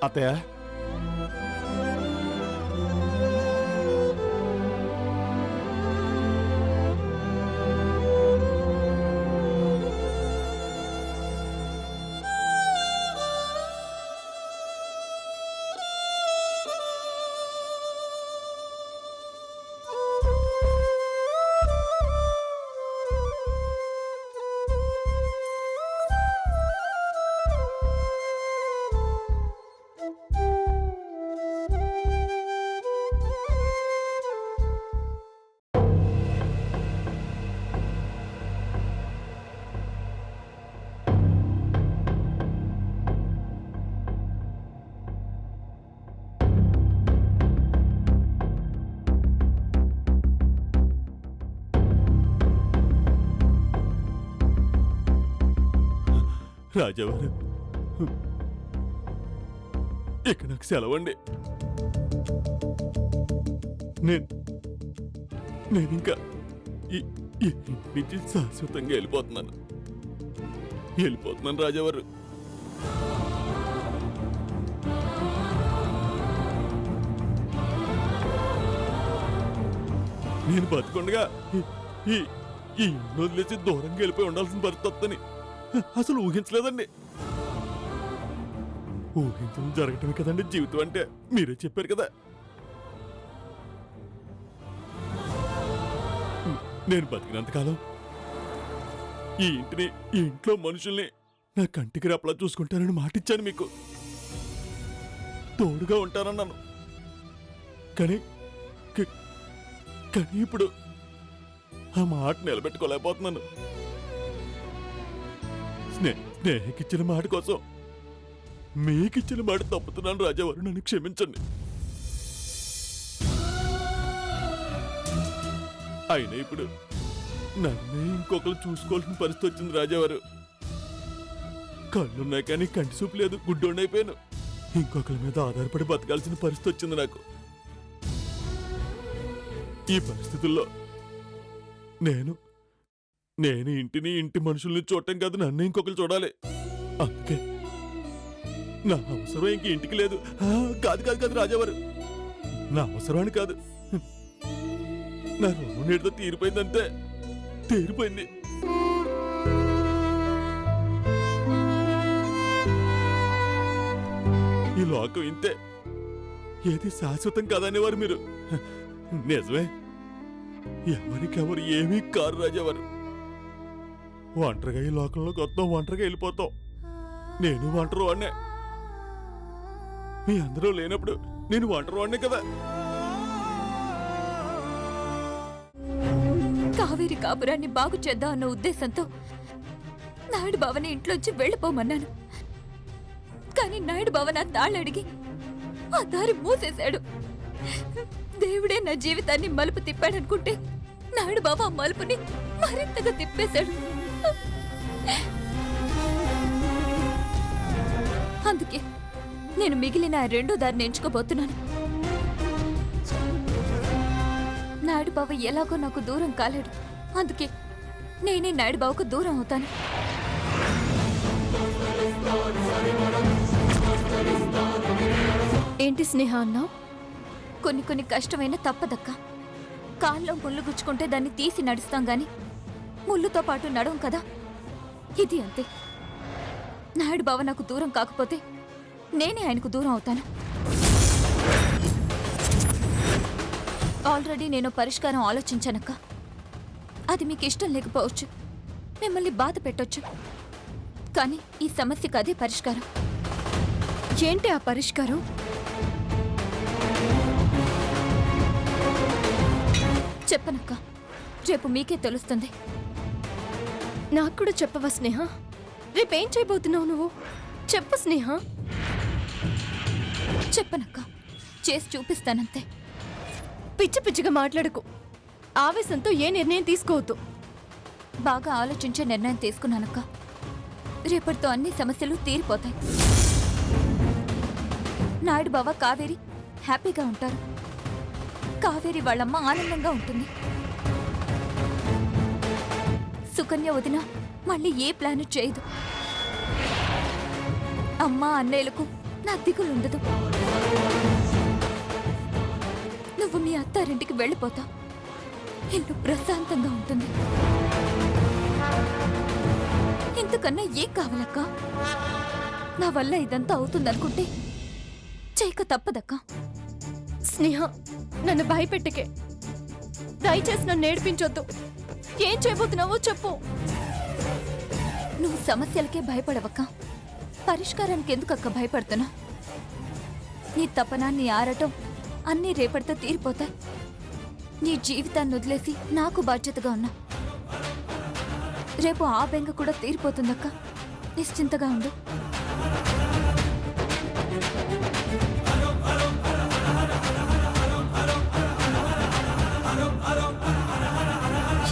అత్తయ్య, రాజావారు, ఇక నాకు సెలవండి. నేనింకా ఈ ఇంటి నుంచి శాశ్వతంగా వెళ్ళిపోతున్నాను రాజావారు. నేను బతుకుండగా ఈ ఇల్లు వదిలేసి దూరంగా వెళ్ళిపోయి ఉండాల్సిన పరిస్థితిని అసలు ఊహించలేదండి. ఊహించడం జరగటమే కదండి జీవితం అంటే, మీరే చెప్పారు కదా. నేను బతికినంతకాలం ఈ ఇంటిని, ఈ ఇంట్లో మనుషుల్ని నా కంటికి రెప్పలా చూసుకుంటానని మాటిచ్చాను మీకు. తోడుగా ఉంటానన్నాను. కానీ ఇప్పుడు ఆ మాట నిలబెట్టుకోలేకపోతున్నాను. స్నేహికిచ్చిన మాట కోసం మీకిచ్చిన మాట తప్పుతున్నాను రాజావారు, నన్ను క్షమించండి. అయినా ఇప్పుడు నన్నే ఇంకొకరు చూసుకోవాల్సిన పరిస్థితి వచ్చింది రాజావారు. కళ్ళున్నాయి కానీ కంటి చూపు లేదు, గుడ్డోండైపోయాను. ఇంకొకరి మీద ఆధారపడి బతకాల్సిన పరిస్థితి వచ్చింది నాకు. ఈ పరిస్థితుల్లో నేను ఇంటిని, ఇంటి మనుషుల్ని చూడటం కాదు, నన్ను ఇంకొకరు చూడాలి. అందుకే నా అవసరం ఇంక ఇంటికి లేదు. కాదు రాజావారు, నా అవసరాన్ని కాదు, నా రుణం నీటితో తీరిపోయిందంటే తీరిపోయింది. ఈ లోకం ఇంతే, ఏది శాశ్వతం కాదనేవారు మీరు. నిజమే, ఎవరికెవరు ఏమీ కారు రాజావారు. ఒంటరిగా ఈ లోకంలోకి వస్తాం, ఒంటరిగా వెళ్ళిపోతాం. నేను ఒంటరి వాడినే. మీ అందరూ లేనప్పుడు నేను ఒంటరి వాడినే కదా. కావేరి కాపురాన్ని బాగు చేద్దాం అన్న ఉద్దేశంతో నాయుడు బావని ఇంట్లోంచి వెళ్ళిపోమన్నాను. కానీ నాయుడు బావ నా తాళడిగి ఆ దారి మూసేశాడు. దేవుడే నా జీవితాన్ని మలుపు తిప్పాడనుకుంటే నాయుడు బావ ఆ మలుపుని మరింతగా తిప్పేశాడు. అందుకే నేను మిగిలిన రెండో దారిని ఎంచుకోబోతున్నాను. నాయుడు బావ ఎలాగో నాకు దూరం కాలేడు, అందుకే నేనే నాయుడు బావకు దూరం అవుతాను. ఏంటి స్నేహ అన్నావు? కొన్ని కష్టమైన తప్పదక్క. కాల్లో ముళ్ళు గుచ్చుకుంటే దాన్ని తీసి నడుస్తాం గాని ముళ్ళుతో పాటు నడవం కదా. ఇది అంతే. నాయుడు బావ నాకు దూరం కాకపోతే నేనే ఆయనకు దూరం అవుతాను. ఆల్రెడీ నేను పరిష్కారం ఆలోచించానక్క. అది మీకు ఇష్టం లేకపోవచ్చు, మిమ్మల్ని బాధ పెట్టొచ్చు, కానీ ఈ సమస్యకు అదే పరిష్కారం. ఏంటి ఆ పరిష్కారం? చెప్పనక్క, రేపు మీకే తెలుస్తుంది. నాకు కూడా చెప్పవా స్నేహ? రేపేం చేయబోతున్నావు నువ్వు? చెప్పు స్నేహ. చెప్పనక్క, చేసి చూపిస్తానంతే. పిచ్చి పిచ్చిగా మాట్లాడుకు. ఆవేశంతో ఏ నిర్ణయం తీసుకోవద్దు. బాగా ఆలోచించే నిర్ణయం తీసుకున్నానక్క. రేపటితో అన్ని సమస్యలు తీరిపోతాయి. నాయుడు బావ కావేరి హ్యాపీగా ఉంటారు. కావేరి వాళ్ళమ్మ ఆనందంగా ఉంటుంది. సుకన్య వదిన మళ్ళీ ఏ ప్లాన్ చేయదు. అమ్మ అన్నయ్యలకు నా దిగులు ఉండదు. నువ్వు మీ అత్తారింటికి వెళ్ళిపోతావు. ఇల్లు ప్రశాంతంగా ఉంటుంది. ఇంతకన్నా ఏం కావాలక్క? నా వల్ల ఇదంతా అవుతుందనుకుంటే చేయక తప్పదక్క. స్నేహ, నన్ను భయపెట్టకే. దయచేసి నన్ను నేర్పించొద్దు. ఏం చేయబోతున్నావో చెప్పు. నువ్వు సమస్యలకే భయపడవక్క. పరిష్కారానికి ఎందుకక్క భయపడుతున్నా? నీ తపన, నీ ఆరటం అన్నీ రేపటితో తీరిపోతాయి. నీ జీవితాన్ని వదిలేసి నాకు బాధ్యతగా ఉన్నా. రేపు ఆ బెంగ కూడా తీరిపోతుందక్క. నిశ్చింతగా ఉండు.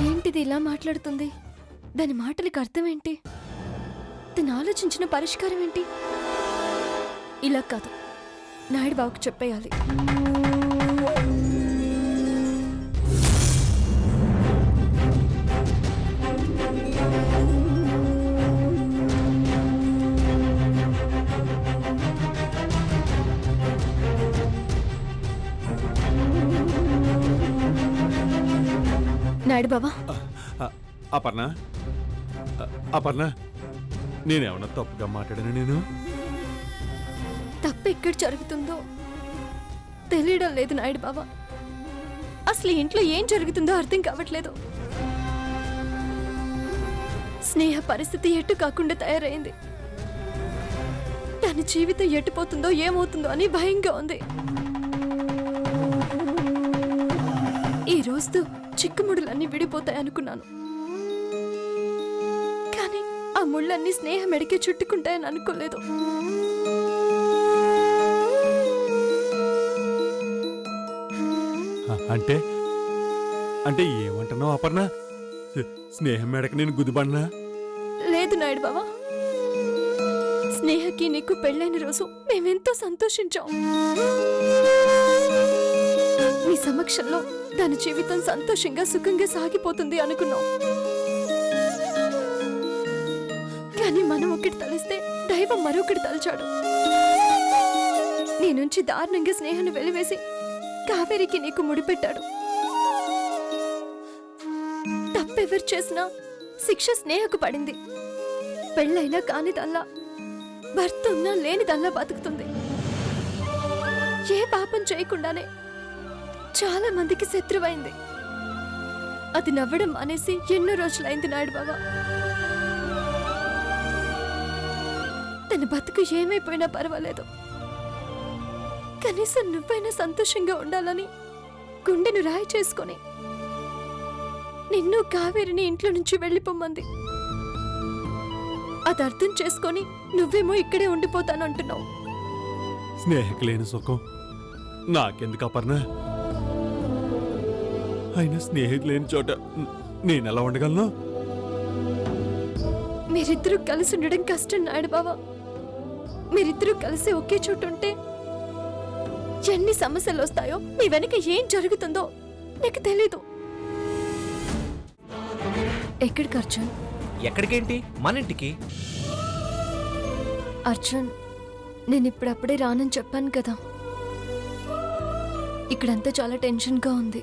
ఏంటిది ఇలా మాట్లాడుతుంది? దాని మాటలకు అర్థం ఏంటి? తను ఆలోచించిన పరిష్కారం ఏంటి? ఇలా కాదు, నాయుడు బాబుకు చెప్పేయాలి. నాయుడు బాబా, అపర్ణ, అపర్ణ, నేనేమన్నా తప్పుగా మాట్లాడాను? నేను తప్పు ఎక్కడ జరుగుతుందో తెలియడం లేదు నాయుడు బాబా. అసలు ఇంట్లో ఏం జరుగుతుందో అర్థం కావట్లేదు. స్నేహ పరిస్థితి ఎటు కాకుండా తయారైంది. దాని జీవితం ఎటుపోతుందో ఏమవుతుందో అని భయంగా ఉంది. ఈ రోజుతో చిక్కుముడులన్నీ విడిపోతాయనుకున్నాను, కానీ ఆ ముళ్ళన్నీ స్నేహ మెడికి చుట్టుకుంటాయని అనుకోలేదు. అంటే అంటే ఏమంటున్నావు అపర్ణ? స్నేహం మేడకు నేను గుదిపడినా? లేదు నాయుడు బావా, స్నేహకి నీకు పెళ్ళైన రోజు మేమెంతో సంతోషించాం. నీ సమక్షంలో దాని జీవితం సంతోషంగా సుఖంగా సాగిపోతుంది అనుకున్నాం. కానీ మనం ఒకటి తలిస్తే దైవం మరొకటి తలచాడు. నీ నుంచి దారుణంగా స్నేహాన్ని వెలివేసి కావేరికి నీకు ముడిపెట్టాడు. తప్పెవరు చేసినా శిక్ష స్నేహకు పడింది. పెళ్ళైనా కానిదల్లా, భర్త ఉన్నా లేనిదల్లా బతుకుతుంది. ఏ పాపం చేయకుండానే చాలా మందికి శత్రువైంది. అది నవ్వడం మానేసి ఎన్నో రోజులైంది నాయుడు బాబా. తన బతుకు ఏమైపోయినా పర్వాలేదు, కనీసం నువ్వైనా సంతోషంగా ఉండాలని గుండెను రాయి చేసుకొని నిన్ను కావేరిని ఇంట్లో నుంచి వెళ్ళిపోమ్మంది. అది అర్థం చేసుకొని నువ్వేమో ఇక్కడే ఉండిపోతానంటున్నావు. స్నేహకు లేని సుఖం నాకెందుకు అపర్ణ? అయినా స్నేహితు లేని చోట నేనెలా ఉండగలను? మీరిద్దరూ కలిసి ఉండడం కష్టం నాయుడు బావా. మీరిద్దరూ కలిసి ఒకే చోటు ఉంటే ఎన్ని సమస్యలు వస్తాయో, మీ వెనక ఏం జరుగుతుందో నీకు తెలీదు. ఎక్కడికి అర్జున్? ఎక్కడికేంటి? మన ఇంటికి. అర్జున్, నేను ఇప్పుడప్పుడే రానని చెప్పాను కదా. ఇక్కడంతా చాలా టెన్షన్గా ఉంది.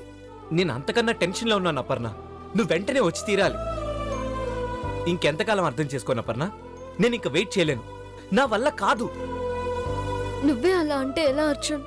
నేను అంతకన్నా టెన్షన్లో ఉన్నాను అపర్ణ. నువ్వు వెంటనే వచ్చి తీరాలి. ఇంకెంతకాలం అర్థం చేసుకోను అపర్ణ? నేను ఇంక వెయిట్ చేయలేను. నా వల్ల కాదు. నువ్వే అలా అంటే ఎలా అర్జున్?